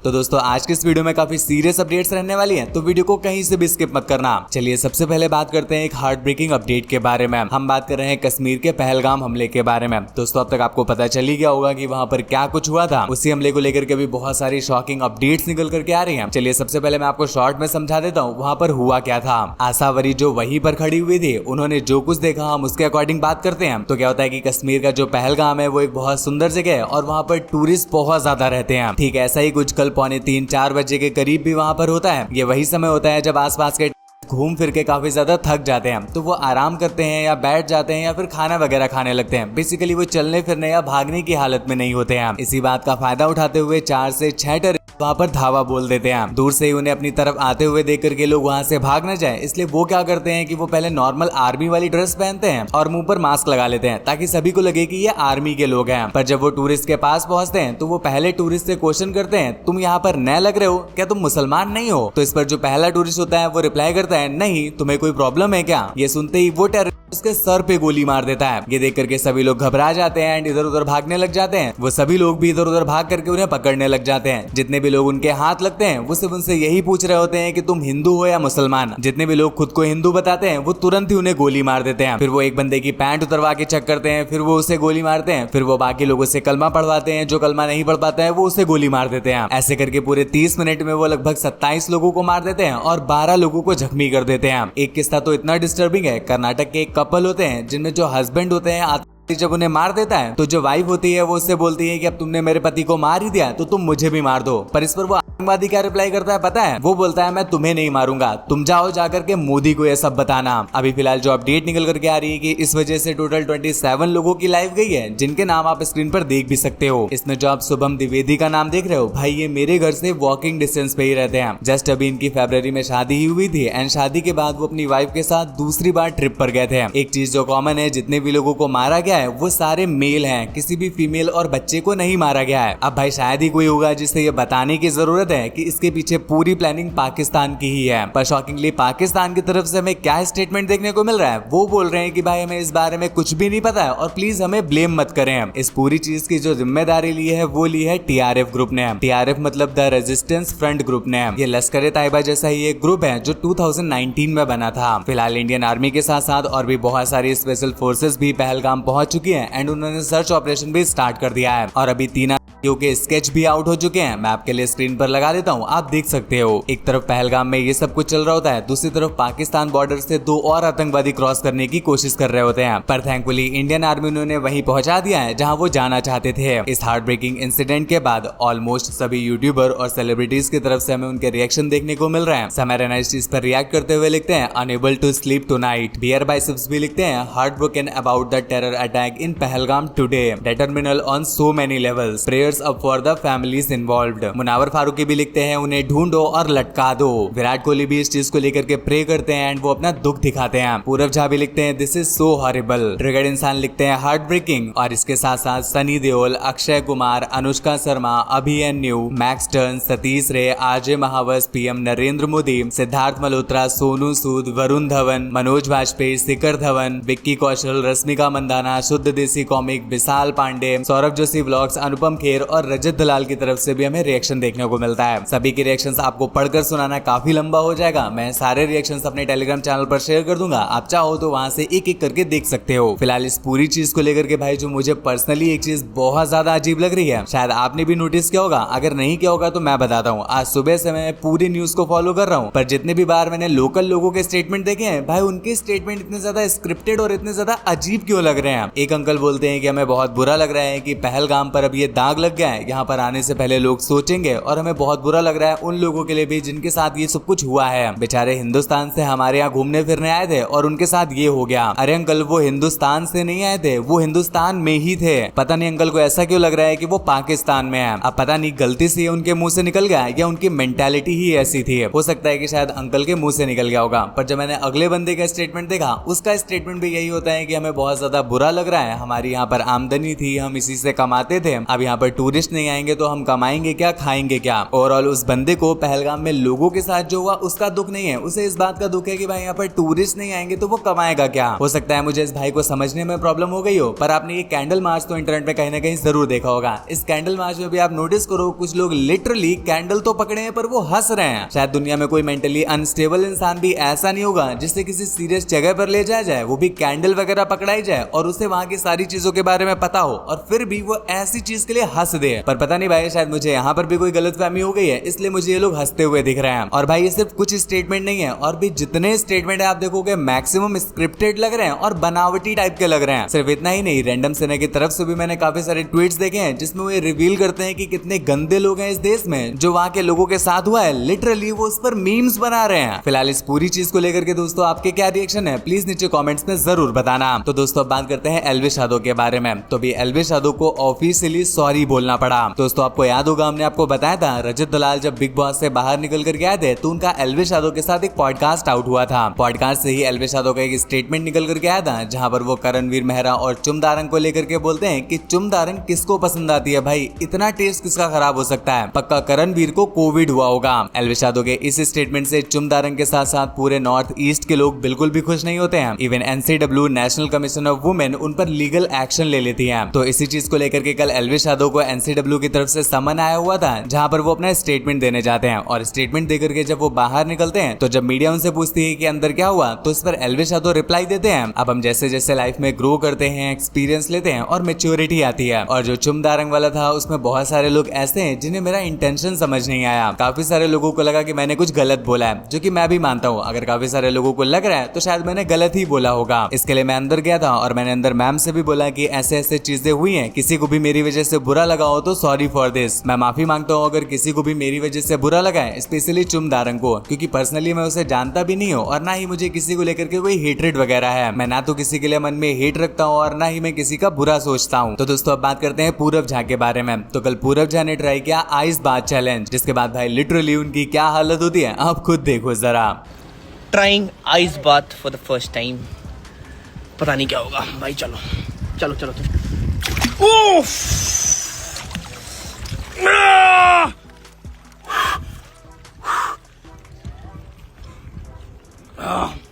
तो दोस्तों आज के इस वीडियो में काफी सीरियस अपडेट्स रहने वाली हैं, तो वीडियो को कहीं से भी स्किप मत करना। चलिए सबसे पहले बात करते हैं एक हार्ट ब्रेकिंग अपडेट के बारे में। हम बात कर रहे हैं कश्मीर के पहलगाम हमले के बारे में। दोस्तों अब तक आपको पता चल ही गया होगा कि वहां पर क्या कुछ हुआ था। उसी हमले को लेकर के भी बहुत सारी शॉकिंग अपडेट्स निकल करके आ रही है। चलिए सबसे पहले मैं आपको शॉर्ट में समझा देता हूँ वहां पर हुआ क्या था। आशावरी जो वहीं पर खड़ी हुई थी, उन्होंने जो कुछ देखा हम उसके अकॉर्डिंग बात करते हैं। तो क्या होता है कि कश्मीर का जो पहलगाम है वो एक बहुत सुंदर जगह है और वहां पर टूरिस्ट बहुत ज्यादा रहते हैं। ठीक ऐसा ही कुछ कल 3:45-4 बजे के करीब भी वहां पर होता है। ये वही समय होता है जब आसपास के घूम फिर के काफी ज्यादा थक जाते हैं, तो वो आराम करते हैं या बैठ जाते हैं या फिर खाना वगैरह खाने लगते हैं। बेसिकली वो चलने फिरने या भागने की हालत में नहीं होते हैं। इसी बात का फायदा उठाते हुए 4 से 6 टेररिस्ट वहां पर धावा बोल देते हैं। दूर से ही उन्हें अपनी तरफ आते हुए देख करके लोग वहां से भाग न जाए, इसलिए वो क्या करते हैं कि वो पहले नॉर्मल आर्मी वाली ड्रेस पहनते हैं और मुंह पर मास्क लगा लेते हैं ताकि सभी को लगे कि ये आर्मी के लोग हैं। पर जब वो टूरिस्ट के पास पहुंचते हैं तो वो पहले टूरिस्ट से क्वेश्चन करते हैं, तुम यहाँ पर नए लग रहे हो क्या, तुम मुसलमान नहीं हो? तो इस पर जो पहला टूरिस्ट होता है वो रिप्लाई करता है, नहीं, तुम्हें कोई प्रॉब्लम है क्या? ये सुनते ही वो टेररिस्ट उसके सर पे गोली मार देता है। ये देख करके सभी लोग घबरा जाते हैं एंड इधर उधर भागने लग जाते हैं। वो सभी लोग भी इधर उधर भाग करके उन्हें पकड़ने लग जाते हैं। जितने भी लोग उनके हाथ लगते हैं वो सिर्फ उनसे यही पूछ रहे होते हैं कि तुम हिंदू हो या मुसलमान। जितने भी लोग खुद को हिंदू बताते हैं वो तुरंत ही उन्हें गोली मार देते हैं। फिर वो एक बंदे की पैंट उतरवा के चेक करते हैं, फिर वो उसे गोली मारते हैं। फिर वो बाकी लोगों से कलमा पढ़वाते हैं, जो कलमा नहीं पढ़ पाता है वो उसे गोली मार देते हैं। ऐसे करके पूरे 30 मिनट में वो लगभग 27 लोगों को मार देते हैं और 12 लोगों को जख्मी कर देते हैं। एक किस्सा तो इतना डिस्टर्बिंग है, कर्नाटक के एक कपल होते हैं जिनमें जो हस्बैंड होते हैं जब उन्हें मार देता है तो जो वाइफ होती है वो उससे बोलती है कि अब तुमने मेरे पति को मार ही दिया तो तुम मुझे भी मार दो। पर इस पर वो आतंकवादी क्या रिप्लाई करता है पता है? वो बोलता है मैं तुम्हें नहीं मारूंगा, तुम जाओ जाकर के मोदी को ये सब बताना। अभी फिलहाल जो अपडेट निकल करके आ रही है कि इस वजह से टोटल 27 लोगों की लाइफ गई है, जिनके नाम आप स्क्रीन पर देख भी सकते हो। इसमें जो आप शुभम द्विवेदी का नाम देख रहे हो, भाई ये मेरे घर से वॉकिंग डिस्टेंस पे ही रहते हैं। जस्ट अभी इनकी फरवरी में शादी ही हुई थी एंड शादी के बाद वो अपनी वाइफ के साथ दूसरी बार ट्रिप पर गए थे। एक चीज जो कॉमन है, जितने भी लोगों को मारा गया है वो सारे मेल हैं, किसी भी फीमेल और बच्चे को नहीं मारा गया है। अब भाई शायद ही कोई होगा जिससे ये बताने की जरूरत है कि इसके पीछे पूरी प्लानिंग पाकिस्तान की ही है। पर शॉकिंगली पाकिस्तान की तरफ से हमें क्या स्टेटमेंट देखने को मिल रहा है, वो बोल रहे हैं कि भाई हमें इस बारे में कुछ भी नहीं पता है और प्लीज हमें ब्लेम मत करें। इस पूरी चीज की जो जिम्मेदारी ली है वो ली है टीआरएफ ग्रुप ने। टीआरएफ मतलब द रेजिस्टेंस फ्रंट ग्रुप ने। ये लश्कर तैयबा जैसा ही एक ग्रुप है जो 2019 में बना था। फिलहाल इंडियन आर्मी के साथ साथ और भी बहुत सारी स्पेशल फोर्सेस भी पहलगाम पहुंच चुकी है एंड उन्होंने सर्च ऑपरेशन भी स्टार्ट कर दिया है। और अभी 3 के स्केच भी आउट हो चुके हैं। मैं आपके लिए स्क्रीन पर लगा देता हूं, आप देख सकते हो। एक तरफ पहलगाम में ये सब कुछ चल रहा होता है, दूसरी तरफ पाकिस्तान बॉर्डर से 2 और आतंकवादी क्रॉस करने की कोशिश कर रहे होते हैं। पर थैंकफुली इंडियन आर्मी उन्होंने वहीं पहुंचा दिया है जहां वो जाना चाहते थे। इस हार्ट ब्रेकिंग इंसिडेंट के बाद ऑलमोस्ट सभी यूट्यूबर और सेलिब्रिटीज की तरफ से हमें उनके रिएक्शन देखने को मिल रहे हैं। समरना इस चीज पर रिएक्ट करते हुए लिखते हैं, unable to sleep tonight. Beer Biceps भी लिखते हैं, heart broken about the terror attack in Pahalgam today, determined on so many levels, prayers up for the families involved. Munawar Faruqui भी लिखते हैं, उन्हें ढूंढो और लटका दो। विराट कोहली भी इस चीज को लेकर के प्रे करते हैं एंड वो अपना दुख दिखाते हैं। पूरव झा भी लिखते हैं, this is so horrible. Triggered इंसान लिखते हैं, हार्ट ब्रेकिंग। और इसके साथ साथ सनी देओल, अक्षय कुमार, अनुष्का शर्मा, अभिमन्यु, मैक्स टर्न, सतीश रे, आरजे महावस, पीएम नरेंद्र मोदी, सिद्धार्थ मल्होत्रा, सोनू सूद, वरुण धवन, मनोज वाजपेयी, शिखर धवन, विक्की कौशल, रश्मिका मंदाना, शुद्ध देसी कॉमिक, विशाल पांडे, सौरभ जोशी व्लॉग्स, अनुपम खेर और रजत दलाल की तरफ से भी हमें रिएक्शन देखने को मिलता है। सभी के रिएक्शंस आपको पढ़कर सुनाना काफी लंबा हो जाएगा। मैं सारे रिएक्शंस अपने टेलीग्राम चैनल पर शेयर कर दूंगा, आप चाहो तो वहां से एक एक करके देख सकते हो। फिलहाल इस पूरी चीज को लेकर के भाई जो मुझे पर्सनली एक चीज बहुत ज्यादा अजीब लग रही है, शायद आपने भी नोटिस किया होगा, अगर नहीं किया होगा तो मैं बताता हूँ। आज सुबह से मैं पूरी न्यूज को फॉलो कर रहा हूँ, पर जितने भी बार मैंने लोकल लोगों के स्टेटमेंट देखे हैं, भाई उनके स्टेटमेंट इतने ज्यादा स्क्रिप्टेड और इतने ज्यादा अजीब क्यों लग रहे हैं। एक अंकल बोलते हैं कि हमें बहुत बुरा लग रहा है कि पहलगाम पर अब ये दाग लग गया है, यहाँ पर आने से पहले लोग सोचेंगे, और हमें बहुत बुरा लग रहा है उन लोगों के लिए भी जिनके साथ ये सब कुछ हुआ है। बेचारे हिंदुस्तान से हमारे यहाँ घूमने फिरने आए थे और उनके साथ ये हो गया। अरे अंकल वो हिंदुस्तान से नहीं आए थे, वो हिंदुस्तान में ही थे। पता नहीं अंकल को ऐसा क्यों लग रहा है कि वो पाकिस्तान में है। अब पता नहीं गलती से उनके मुंह से निकल गया या उनकी मेंटालिटी ही ऐसी थी। हो सकता है कि शायद अंकल के मुंह से निकल गया होगा। पर जब मैंने अगले बंदे का स्टेटमेंट देखा, उसका स्टेटमेंट भी यही होता है कि हमें बहुत ज्यादा बुरा लग रहा है, हमारी यहाँ पर आमदनी थी, हम इसी से कमाते थे, अब यहाँ पर टूरिस्ट नहीं आएंगे तो हम कमाएंगे क्या, खाएंगे क्या। ओवरऑल उस बंदे को पहलगाम में लोगों के साथ जो हुआ उसका दुख नहीं है, उसे इस बात का दुख है कि भाई यहाँ पर टूरिस्ट नहीं आएंगे तो वो कमाएगा क्या। हो सकता है मुझे इस भाई को समझने में प्रॉब्लम हो गई हो, पर आपने ये कैंडल मार्च तो इंटरनेट पे कहीं ना कहीं जरूर देखा होगा। इस कैंडल मार्च में भी आप नोटिस करो, कुछ लोग लिटरली कैंडल तो पकड़े हैं पर वो हंस रहे हैं। शायद दुनिया में कोई मेंटली अनस्टेबल इंसान भी ऐसा नहीं होगा जिससे किसी सीरियस जगह पर ले जाया जाए, वो भी कैंडल वगैरह पकड़ाई जाए और उसे वहां की सारी चीजों के बारे में पता हो और फिर भी वो ऐसी चीज के लिए हंस दे। पर पता नहीं भाई, शायद मुझे यहाँ पर भी कोई गलतफहमी हो गई है, इसलिए मुझे ये लोग हंसते हुए दिख रहे हैं। और भाई ये सिर्फ कुछ स्टेटमेंट नहीं है, और भी जितने स्टेटमेंट है आप देखोगे मैक्सिमम स्क्रिप्टेड लग रहे हैं और बनावटी टाइप के लग रहे हैं। सिर्फ इतना ही नहीं, रैंडम सेना की तरफ से भी मैंने काफी सारे ट्वीट्स देखे हैं जिसमें वो रिवील करते हैं कि कितने गंदे लोग हैं इस देश में, जो वहाँ के लोगों के साथ हुआ है लिटरली वो उस पर मीम्स बना रहे हैं। फिलहाल इस पूरी चीज को लेकर के दोस्तों आपके क्या रिएक्शन है, प्लीज नीचे कमेंट्स में जरूर बताना। तो दोस्तों अब बात करते हैं एल्विश यादव के बारे में। तो भी एल्विश यादव को ऑफिशियली सॉरी बोलना पड़ा। दोस्तों आपको याद होगा, हमने आपको बताया था रजत दलाल जब बिग बॉस से बाहर निकल कर गए थे तो उनका एल्विश यादव के साथ एक पॉडकास्ट आउट हुआ था। पॉडकास्ट से ही एल्विश यादव का एक स्टेटमेंट निकल करके आया था जहां पर वो करणवीर मेहरा और चुमदारंग को लेकर के बोलते हैं कि चुमदारंग किसको पसंद आती है भाई, इतना टेस्ट किसका खराब हो सकता है, पक्का करणवीर को कोविड हुआ होगा। एल्विश यादव के इस स्टेटमेंट से चुमदारंग के साथ साथ पूरे नॉर्थ ईस्ट के लोग बिल्कुल भी खुश नहीं होते हैं। Even NCW national commission of women उन पर लीगल एक्शन ले लेती है। तो इसी चीज को लेकर के कल एल्विश यादव को NCW की तरफ से समन आया हुआ था जहां पर वो अपना स्टेटमेंट देने जाते हैं। और स्टेटमेंट देकर के जब वो बाहर निकलते हैं तो जब मीडिया उनसे पूछती है कि अंदर क्या हुआ, तो इस पर एल्विश यादव रिप्लाई देते हैं, अब हम जैसे जैसे लाइफ में ग्रो करते हैं, एक्सपीरियंस लेते हैं और मेच्योरिटी आती है। और जो चुमदारंग वाला था उसमें बहुत सारे लोग ऐसे हैं जिन्हें मेरा इंटेंशन समझ नहीं आया। काफी सारे लोगों को लगा कि मैंने कुछ गलत बोला है, जो कि मैं भी मानता हूँ। अगर काफी सारे लोगों को लग रहा है तो शायद मैंने गलत ही बोला होगा। इसके लिए मैं अंदर गया था और मैंने अंदर मैम से भी बोला कि ऐसे ऐसे चीजें हुई हैं, किसी को भी मेरी वजह से बुरा लगा हो तो सॉरी फॉर दिस, मैं माफी मांगता हूँ अगर किसी को भी मेरी वजह से बुरा लगा है, स्पेशली चुमदारंग को, क्योंकि पर्सनली मैं उसे जानता भी नहीं हूँ और ना ही मुझे किसी को लेकर के कोई हेटरेट वगैरह है। मैं ना तो किसी के लिए मन में हेट रखता हूँ और ना ही मैं किसी का बुरा सोचता हूँ। तो दोस्तों अब बात करते हैं पूरब झा के बारे में। तो कल पूरब झा ने ट्राई किया आइस बाथ चैलेंज, जिसके बाद भाई लिटरली उनकी क्या हालत होती है आप खुद देखो जरा। Trying ice bath for the first time, पता नहीं क्या होगा भाई। चलो चलो चलो चलो। ओफ!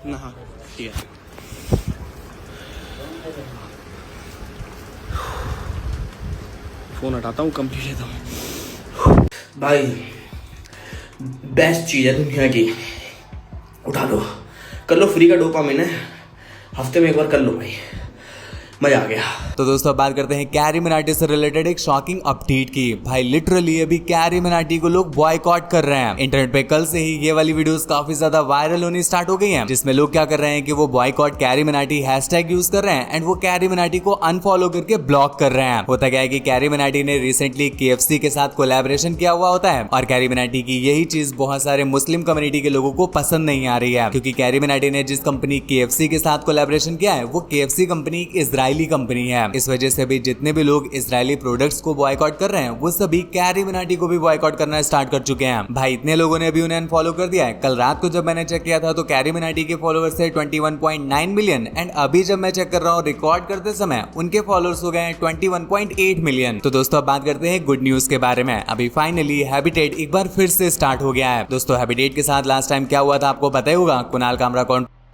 नहा ठीक है। फोन हटाता हूँ, कंप्लीट लेता हूँ। भाई बेस्ट चीज है दुनिया की, उठा लो, कर लो, फ्री का डोपामिन है, हफ्ते में एक बार कर लो भाई, मजा आ गया। तो दोस्तों बात करते हैं कैरी मिनाटी से रिलेटेड एक शॉकिंग अपडेट की। भाई लिटरली अभी कैरी मिनाटी को लोग बॉयकॉट कर रहे हैं। इंटरनेट पे कल से ही ये वाली वीडियोस काफी ज्यादा वायरल होनी स्टार्ट हो गई हैं, जिसमें लोग क्या कर रहे हैं कि वो boycott carry Minati hashtag use कर रहे हैं एंड वो कैरी मिनाटी को अनफॉलो करके ब्लॉक कर रहे हैं। होता क्या है कि कैरी मिनाटी ने रिसेंटली KFC के साथ कोलैबोरेशन किया हुआ होता है और कैरी मिनाटी की यही चीज बहुत सारे मुस्लिम कम्युनिटी के लोगों को पसंद नहीं आ रही है, क्योंकि कैरी मिनाटी ने जिस कंपनी KFC के साथ कोलैबोरेशन किया है वो KFC कंपनी इजरायली कंपनी है। इस वजह से भी जितने भी लोग इजरायली प्रोडक्ट्स को बॉयकॉट कर रहे हैं वो सभी कैरी मिनाटी को भी बॉयकॉट करना स्टार्ट कर चुके हैं। भाई इतने लोगों ने भी उन्हें अनफॉलो कर दिया है। कल रात को जब मैंने चेक किया था तो कैरी मिनाटी के फॉलोअर्स थे 21.9 मिलियन एंड अभी जब मैं चेक कर रहा हूँ रिकॉर्ड करते समय उनके फॉलोअर्स हो गए हैं 21.8 मिलियन। तो दोस्तों अब बात करते हैं गुड न्यूज के बारे में। अभी फाइनली हैबिटेट एक बार फिर से स्टार्ट हो गया है। दोस्तों हैबिटेट के साथ लास्ट टाइम क्या हुआ था आपको पता ही होगा, कुणाल कामरा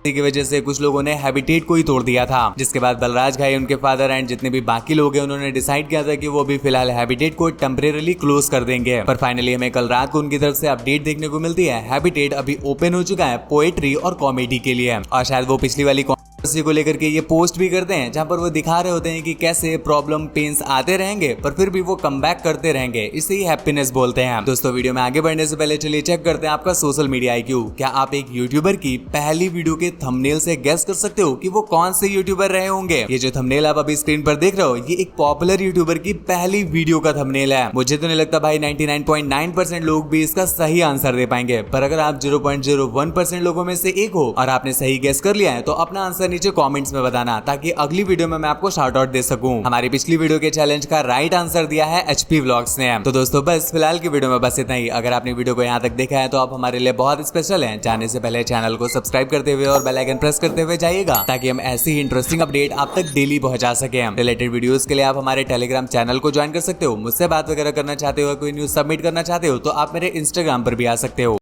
की वजह से कुछ लोगों ने हैबिटेट को ही तोड़ दिया था, जिसके बाद बलराज घाई, उनके फादर एंड जितने भी बाकी लोग हैं उन्होंने डिसाइड किया था कि वो भी फिलहाल हैबिटेट को टेम्परेरी क्लोज कर देंगे। पर फाइनली हमें कल रात को उनकी तरफ से अपडेट देखने को मिलती है। हैबिटेट अभी ओपन हो चुका है पोएट्री और कॉमेडी के लिए, और शायद वो पिछली वाली को लेकर के ये पोस्ट भी करते हैं जहां पर वो दिखा रहे होते हैं कि कैसे प्रॉब्लम पेन्स आते रहेंगे पर फिर भी वो कम बैक करते रहेंगे, इसे ही हैप्पीनेस बोलते हैं। दोस्तों वीडियो में आगे बढ़ने से पहले चलिए चेक करते हैं आपका सोशल मीडिया IQ। क्या आप एक यूट्यूबर की पहली वीडियो के थंबनेल से गेस कर सकते हो कि वो कौन से यूट्यूबर रहे होंगे? ये जो थंबनेल आप अभी स्क्रीन पर देख रहे हो ये एक पॉपुलर यूट्यूबर की पहली वीडियो का थंबनेल है। मुझे तो नहीं लगता भाई 99.9% लोग भी इसका सही आंसर दे पाएंगे, पर अगर आप 0.01% लोगों में से एक हो और आपने सही गेस कर लिया है तो अपना आंसर नीचे कमेंट्स में बताना, ताकि अगली वीडियो में मैं आपको शाउट आउट दे सकूं। हमारी पिछली वीडियो के चैलेंज का राइट आंसर दिया है HP व्लॉग्स ने। तो दोस्तों बस फिलहाल की वीडियो में बस इतना ही। अगर आपने वीडियो को यहाँ तक देखा है तो आप हमारे लिए बहुत स्पेशल हैं। जाने से पहले चैनल को सब्सक्राइब करते हुए और बेल आइकन प्रेस करते हुए जाइएगा, ताकि हम ऐसी ही इंटरेस्टिंग अपडेट आप तक डेली पहुंचा सके। रिलेटेड वीडियोस के लिए आप हमारे टेलीग्राम चैनल को ज्वाइन कर सकते हो। मुझसे बात वगैरह करना चाहते हो, कोई न्यूज सबमिट करना चाहते हो तो आप मेरे इंस्टाग्राम पर भी आ सकते हो।